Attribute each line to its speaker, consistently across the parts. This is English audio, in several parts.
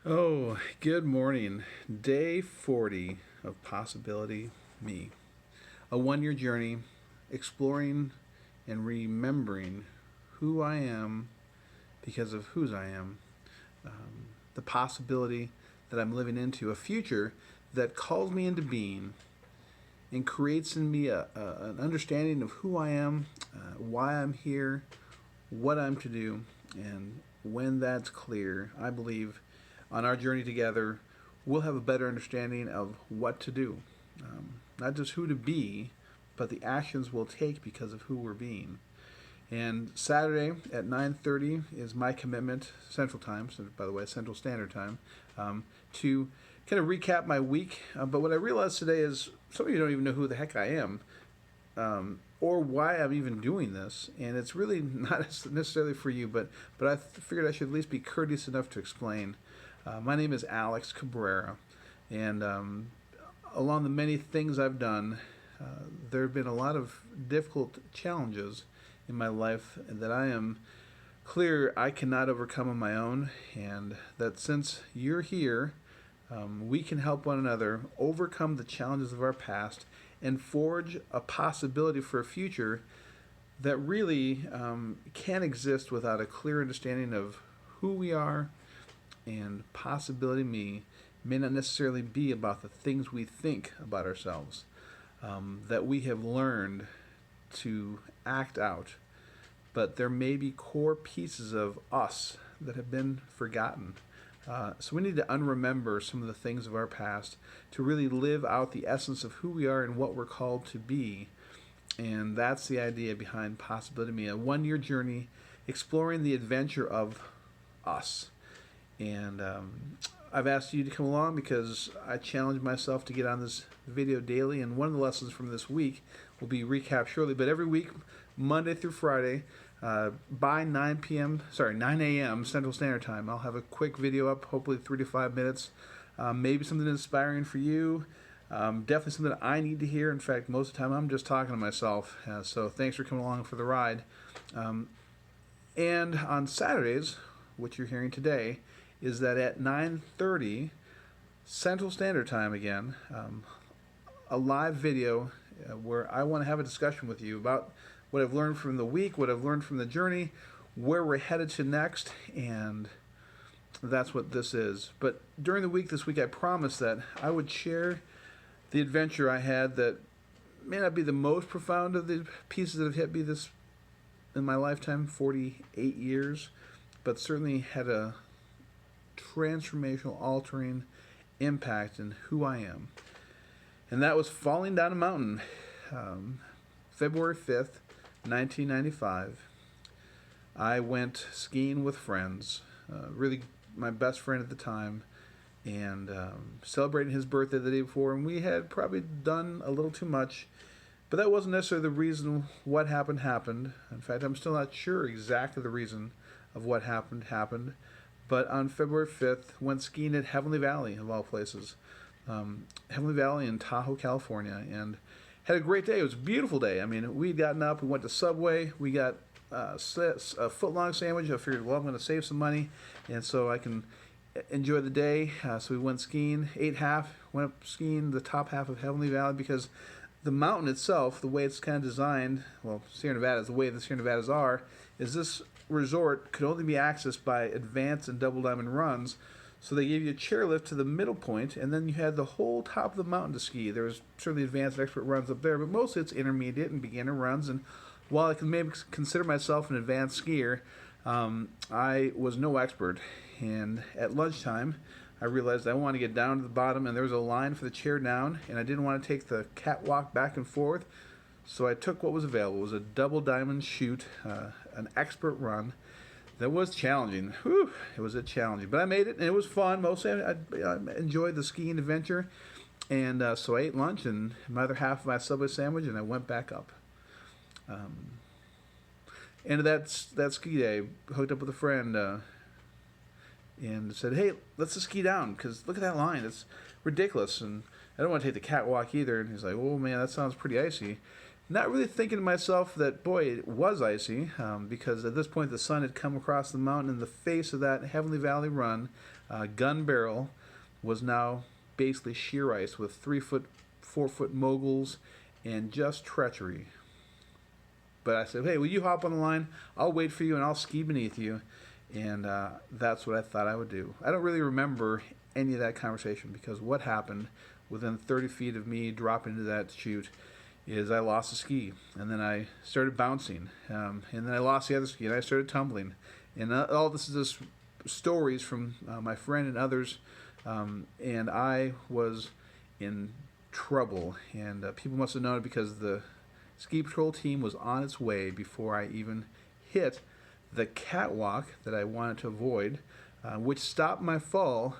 Speaker 1: Oh, good morning. Day 40 of Possibility Me. A 1 year journey exploring and remembering who I am because of whose I am. The possibility that I'm living into, a future that calls me into being and creates in me an understanding of who I am, why I'm here, what I'm to do, and when that's clear, I believe on our journey together, we'll have a better understanding of what to do. Not just who to be, but the actions we'll take because of who we're being. And Saturday at 9:30 is my commitment, Central Time, so by the way, Central Standard Time, to kind of recap my week. But what I realized today is some of you don't even know who the heck I am, or why I'm even doing this, and it's really not necessarily for you, but I figured I should at least be courteous enough to explain. My name is Alex Cabrera, and along the many things I've done, there have been a lot of difficult challenges in my life that I am clear I cannot overcome on my own, and that since you're here, we can help one another overcome the challenges of our past and forge a possibility for a future that really can't exist without a clear understanding of who we are. And possibility me may not necessarily be about the things we think about ourselves, that we have learned to act out, but there may be core pieces of us that have been forgotten. So we need to unremember some of the things of our past to really live out the essence of who we are and what we're called to be. And that's the idea behind Possibility Me, a 1 year journey exploring the adventure of us. And I've asked you to come along because I challenged myself to get on this video daily. And one of the lessons from this week will be recapped shortly. But every week, Monday through Friday, by 9 a.m. Central Standard Time, I'll have a quick video up, hopefully 3 to 5 minutes. Maybe something inspiring for you. Definitely something I need to hear. In fact, most of the time I'm just talking to myself. So thanks for coming along for the ride. And on Saturdays, what you're hearing today, is that at 9:30 Central Standard Time again, a live video where I want to have a discussion with you about what I've learned from the week, what I've learned from the journey, where we're headed to next, and that's what this is. But during the week this week, I promised that I would share the adventure I had that may not be the most profound of the pieces that have hit me this in my lifetime, 48 years, but certainly had a transformational, altering impact in who I am. And that was falling down a mountain, February 5th, 1995. I went skiing with friends, really my best friend at the time, and celebrating his birthday the day before. And we had probably done a little too much, but that wasn't necessarily the reason what happened. In fact, I'm still not sure exactly the reason of what happened. But on February 5th, went skiing at Heavenly Valley, of all places. Heavenly Valley in Tahoe, California, and had a great day. It was a beautiful day. I mean, we'd gotten up, we went to Subway, we got a foot-long sandwich. I figured, well, I'm going to save some money, and so I can enjoy the day. So we went skiing, ate half, went up skiing the top half of Heavenly Valley because the mountain itself, the way it's kind of designed, well, Sierra Nevadas, the way the Sierra Nevadas are, is this resort could only be accessed by advanced and double diamond runs. So they gave you a chairlift to the middle point, and then you had the whole top of the mountain to ski. There was certainly advanced and expert runs up there, but mostly it's intermediate and beginner runs. And while I can maybe consider myself an advanced skier, I was no expert. And at lunchtime, I realized I wanted to get down to the bottom, and there was a line for the chair down, and I didn't want to take the catwalk back and forth. So I took what was available. It was a double diamond chute, an expert run. That was challenging. Whew, it was challenging, but I made it, and it was fun. Mostly, I enjoyed the skiing adventure, and so I ate lunch and my other half of my Subway sandwich, and I went back up. End of that ski day, hooked up with a friend, and said, "Hey, let's just ski down because look at that line. It's ridiculous, and I don't want to take the catwalk either." And he's like, "Oh man, that sounds pretty icy." Not really thinking to myself that, boy, it was icy, because at this point the sun had come across the mountain, and the face of that Heavenly Valley run, gun barrel, was now basically sheer ice with 3 foot, 4 foot moguls and just treachery. But I said, hey, will you hop on the line? I'll wait for you and I'll ski beneath you. And that's what I thought I would do. I don't really remember any of that conversation, because what happened within 30 feet of me dropping into that chute is I lost a ski, and then I started bouncing, and then I lost the other ski, and I started tumbling. And all this is just stories from my friend and others, and I was in trouble. And people must have known it, because the ski patrol team was on its way before I even hit the catwalk that I wanted to avoid, which stopped my fall,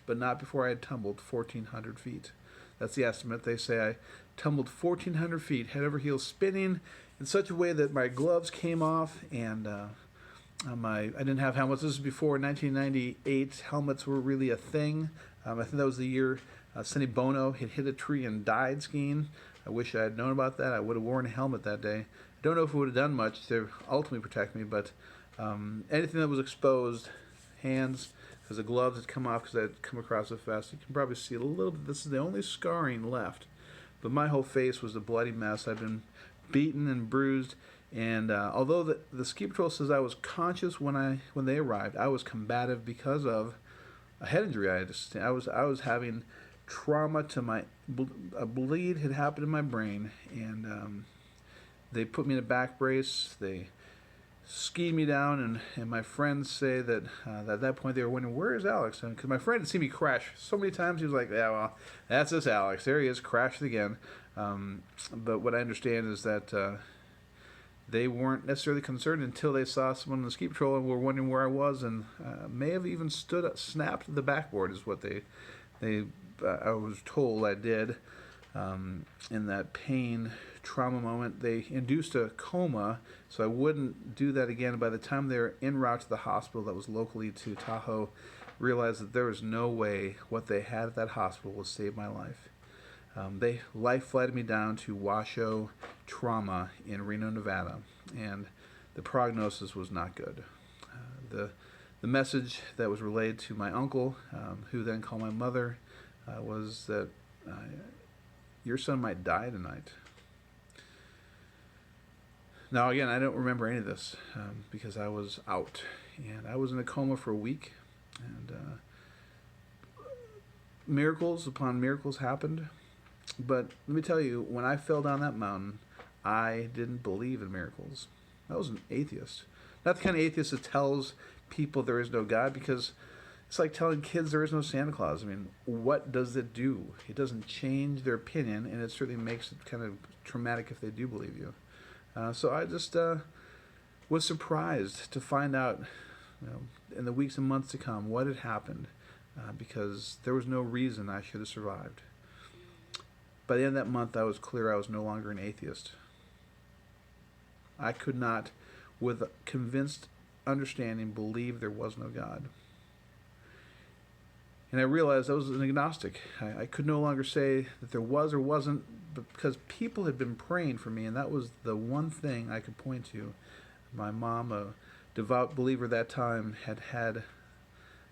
Speaker 1: but not before I had tumbled 1,400 feet. That's the estimate. They say I tumbled 1,400 feet, head over heels, spinning in such a way that my gloves came off, and I didn't have helmets. This was before 1998. Helmets were really a thing. I think that was the year Sonny Bono had hit a tree and died skiing. I wish I had known about that. I would have worn a helmet that day. I don't know if it would have done much to ultimately protect me, but anything that was exposed, hands, because the gloves had come off because I had come across so fast. You can probably see a little bit. This is the only scarring left. But my whole face was a bloody mess. I've been beaten and bruised. And although the ski patrol says I was conscious when they arrived, I was combative because of a head injury. I was having trauma to a bleed had happened in my brain, and they put me in a back brace. They skied me down, and my friends say that at that point they were wondering, where is Alex? And because my friend had seen me crash so many times, he was like, yeah, well, that's this Alex. There he is, crashed again. But what I understand is that they weren't necessarily concerned until they saw someone in the ski patrol and were wondering where I was, and may have even snapped the backboard, is what I was told I did. In that pain trauma moment, they induced a coma, so I wouldn't do that again. By the time they were en route to the hospital that was locally to Tahoe, realized that there was no way what they had at that hospital would save my life. They life flighted me down to Washoe Trauma in Reno, Nevada, and the prognosis was not good. The message that was relayed to my uncle, who then called my mother, was that your son might die tonight. Now, again, I don't remember any of this because I was out, and I was in a coma for a week, and miracles upon miracles happened. But let me tell you, when I fell down that mountain, I didn't believe in miracles. I was an atheist. Not the kind of atheist that tells people there is no God, because it's like telling kids there is no Santa Claus. I mean, what does it do? It doesn't change their opinion, and it certainly makes it kind of traumatic if they do believe you. So I just was surprised to find out, in the weeks and months to come, what had happened, because there was no reason I should have survived. By the end of that month, I was clear I was no longer an atheist. I could not, with convinced understanding, believe there was no God. And I realized I was an agnostic. I could no longer say that there was or wasn't, because people had been praying for me, and that was the one thing I could point to. My mom, a devout believer at that time, had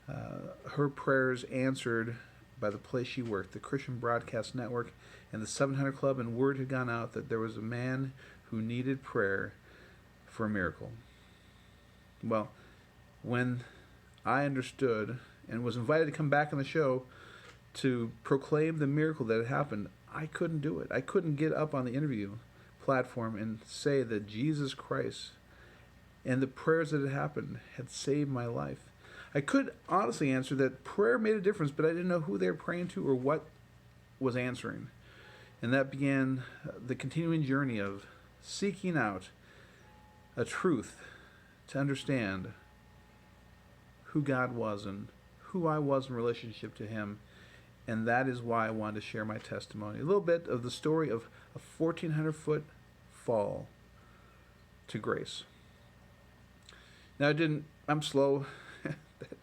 Speaker 1: her prayers answered by the place she worked, the Christian Broadcast Network and the 700 Club, and word had gone out that there was a man who needed prayer for a miracle. Well, when I understood and was invited to come back on the show to proclaim the miracle that had happened, I couldn't do it. I couldn't get up on the interview platform and say that Jesus Christ and the prayers that had happened had saved my life. I could honestly answer that prayer made a difference, but I didn't know who they were praying to or what was answering. And that began the continuing journey of seeking out a truth to understand who God was and who I was in relationship to Him. And that is why I wanted to share my testimony. A little bit of the story of a 1,400-foot fall to grace. Now, I'm slow.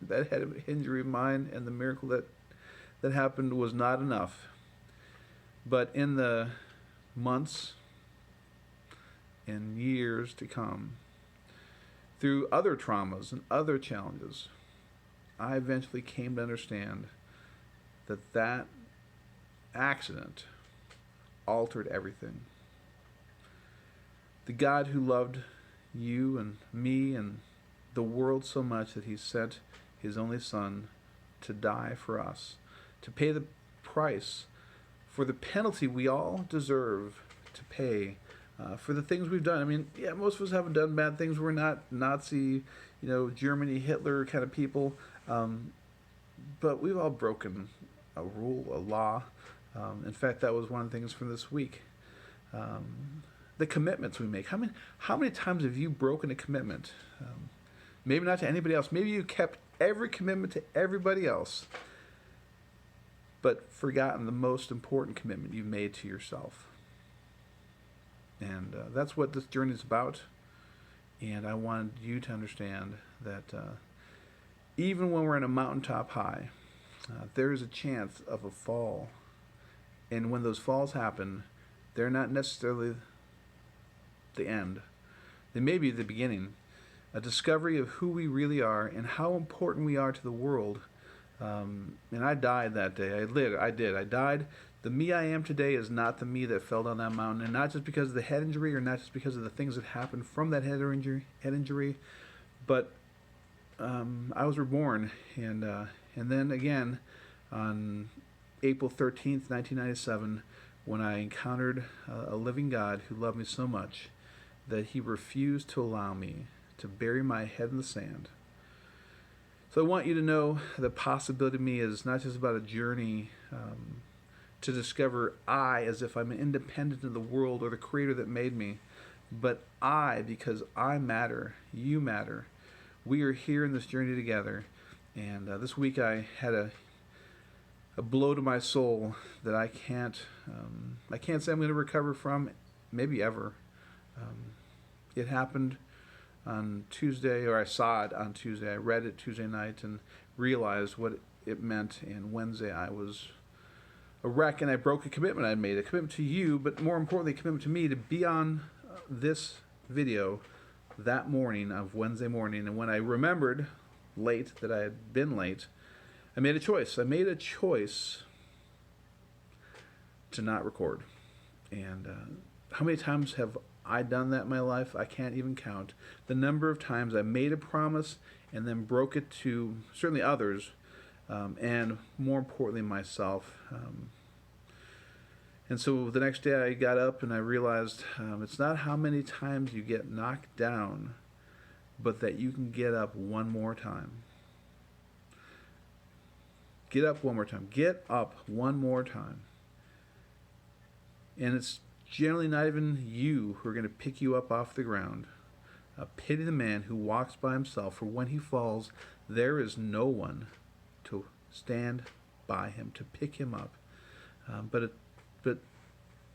Speaker 1: That head injury of mine and the miracle that happened was not enough. But in the months in years to come. Through other traumas and other challenges, I eventually came to understand that that accident altered everything. The God who loved you and me and the world so much that he sent his only son to die for us, to pay the price for the penalty we all deserve to pay for the things we've done. I mean, yeah, most of us haven't done bad things. We're not Nazi, Germany, Hitler kind of people. But we've all broken a rule, a law. In fact, that was one of the things from this week. The commitments we make. How many times have you broken a commitment? Maybe not to anybody else. Maybe you kept every commitment to everybody else, but forgotten the most important commitment you made to yourself. And that's what this journey is about. And I wanted you to understand that even when we're in a mountaintop high, there is a chance of a fall. And when those falls happen, they're not necessarily the end. They may be the beginning. A discovery of who we really are and how important we are to the world. And I died that day. I did. I died. The me I am today is not the me that fell down that mountain, and not just because of the head injury or not just because of the things that happened from that head injury, but I was reborn, and then again on April 13th, 1997, when I encountered a living God who loved me so much that he refused to allow me to bury my head in the sand. So I want you to know the possibility of me is not just about a journey to discover I as if I'm independent of the world or the creator that made me, but I, because I matter, you matter. We are here in this journey together, and this week I had a blow to my soul that I can't say I'm going to recover from, maybe ever. It happened on Tuesday, or I saw it on Tuesday. I read it Tuesday night and realized what it meant. And Wednesday I was a wreck, and I broke a commitment I'd made, a commitment to you, but more importantly, a commitment to me to be on this video that morning of Wednesday morning. And when I remembered late that I had been late, I made a choice. I made a choice to not record. And how many times have I done that in my life? I can't even count. The number of times I made a promise and then broke it to certainly others, and more importantly myself. And so the next day I got up and I realized it's not how many times you get knocked down, but that you can get up one more time. Get up one more time. Get up one more time. And it's generally not even you who are going to pick you up off the ground. Pity the man who walks by himself, for when he falls, there is no one to stand by him, to pick him up. But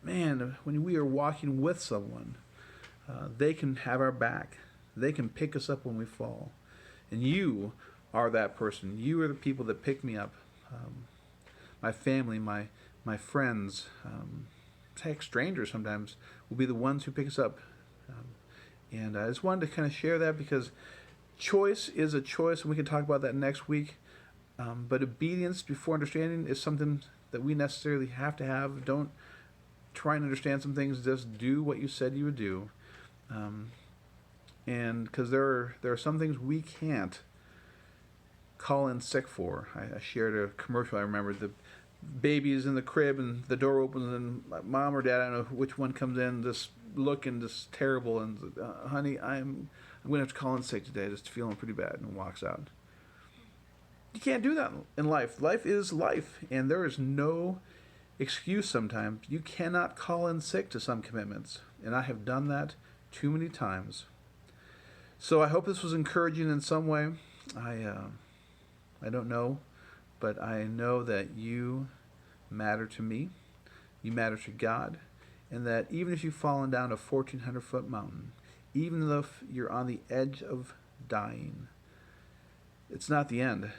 Speaker 1: man, when we are walking with someone, they can have our back. They can pick us up when we fall. And you are that person. You are the people that pick me up. My family, my friends, heck, strangers sometimes will be the ones who pick us up. And I just wanted to kind of share that because choice is a choice, and we can talk about that next week. But obedience before understanding is something that we necessarily have to have. Don't try and understand some things. Just do what you said you would do. And because there are some things we can't call in sick for. I shared a commercial. I remember the baby is in the crib and the door opens and mom or dad, I don't know which one, comes in just looking just terrible, and honey, I'm going to have to call in sick today, just feeling pretty bad, and walks out. You can't do that in life. Life is life, and there is no excuse sometimes. You cannot call in sick to some commitments, and I have done that too many times. So I hope this was encouraging in some way. I don't know, but I know that you matter to me, you matter to God, and that even if you've fallen down a 1,400-foot mountain, even though you're on the edge of dying, it's not the end.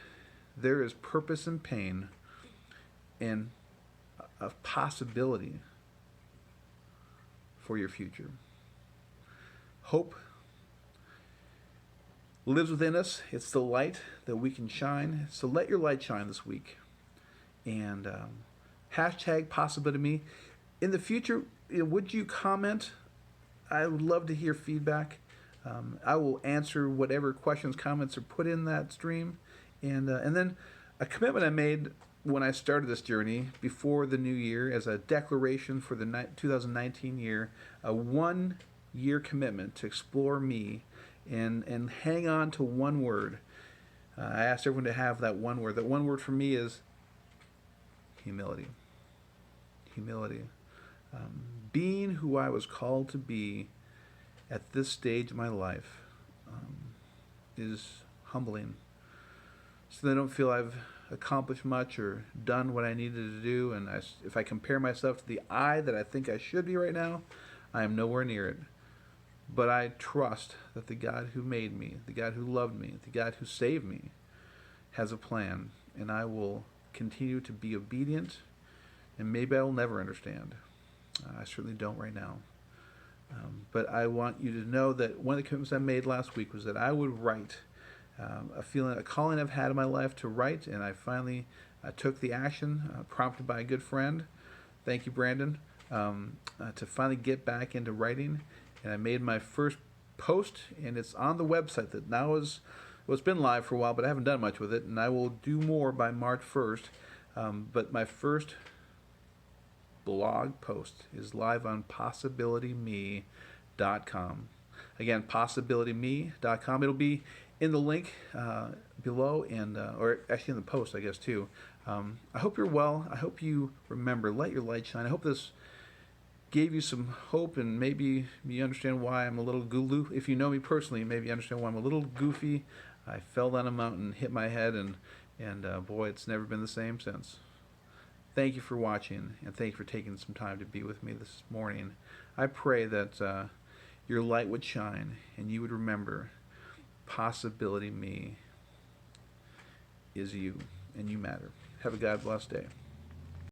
Speaker 1: There is purpose in pain and a possibility for your future. Hope lives within us. It's the light that we can shine. So let your light shine this week. And hashtag possibility me. In the future, would you comment? I would love to hear feedback. I will answer whatever questions, comments are put in that stream. And then a commitment I made when I started this journey before the new year as a declaration for the 2019 year, a 1-year commitment to explore me and hang on to one word. I asked everyone to have that one word. That one word for me is humility. Humility. Being who I was called to be at this stage of my life is humbling. So I don't feel I've accomplished much or done what I needed to do. And if I compare myself to the I that I think I should be right now, I am nowhere near it. But I trust that the God who made me, the God who loved me, the God who saved me, has a plan. And I will continue to be obedient. And maybe I will never understand. I certainly don't right now. But I want you to know that one of the commitments I made last week was that I would write a calling I've had in my life to write, and I finally took the action, prompted by a good friend. Thank you, Brandon, to finally get back into writing. And I made my first post, and it's on the website that now is, well, it's been live for a while, but I haven't done much with it, and I will do more by March 1st. But my first blog post is live on possibilitymE.com. Again, possibilitymE.com. It'll be in the link below, and or actually in the post, I guess, too. I hope you're well. I hope you remember, let your light shine. I hope this gave you some hope, and maybe you understand why I'm a little goofy. If you know me personally, maybe you understand why I'm a little goofy. I fell down a mountain, hit my head, and boy, it's never been the same since. Thank you for watching, and thank you for taking some time to be with me this morning. I pray that your light would shine, and you would remember possibility me is you, and you matter. Have a God blessed day.